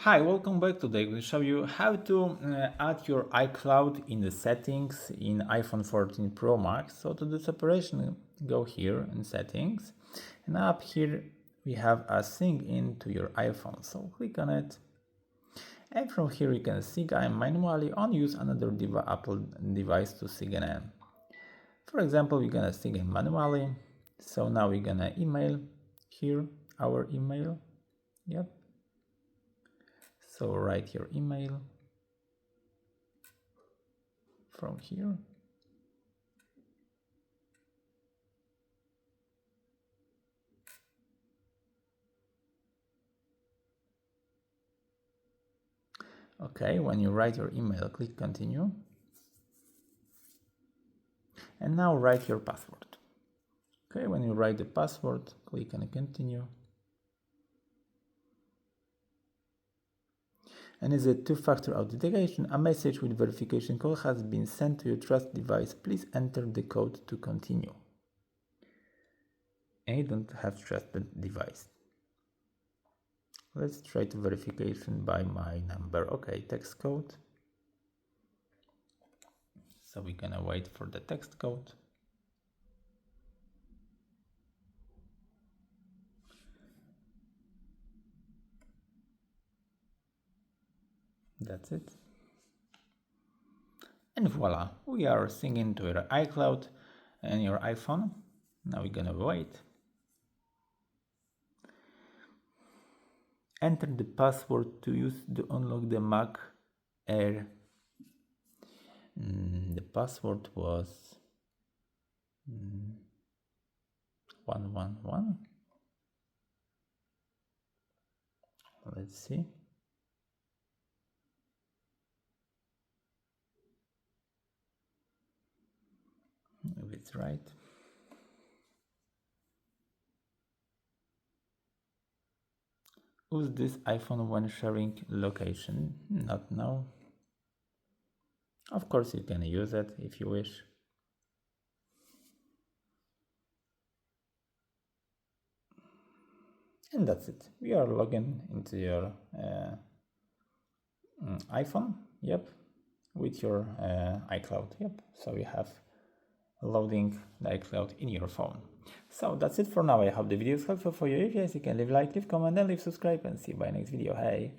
Hi, welcome back. Today we'll show you how to add your iCloud in the settings in iPhone 14 Pro Max. So to do separation, go here in settings, and up here we have a sync into your iPhone. So click on it, and from here you can sync in manually or use another Apple device to sync in. For example, we're gonna sync in manually. So now we're gonna email here our email. Yep. So write your email from here. Okay, when you write your email, click continue. And now write your password. Okay, when you write the password, click on continue. And is a two-factor authentication. A message with verification code has been sent to your trust device. Please enter the code to continue. And you don't have trusted device. Let's try to verification by my number. Okay, text code. So we're gonna wait for the text code. That's it. And voila, we are syncing to your iCloud and your iPhone. Now we're gonna wait. Enter the password to use to unlock the Mac Air. The password was 111. Let's see. If it's right. Use this iPhone when sharing location. Not now. Of course you can use it if you wish. And that's it. We are logging into your iPhone. Yep. With your iCloud. Yep. So you have loading the iCloud in your phone. So that's it for now. I hope the video is helpful for you. If yes, you can leave a like, leave a comment, and leave subscribe, and see you by next video. Hey.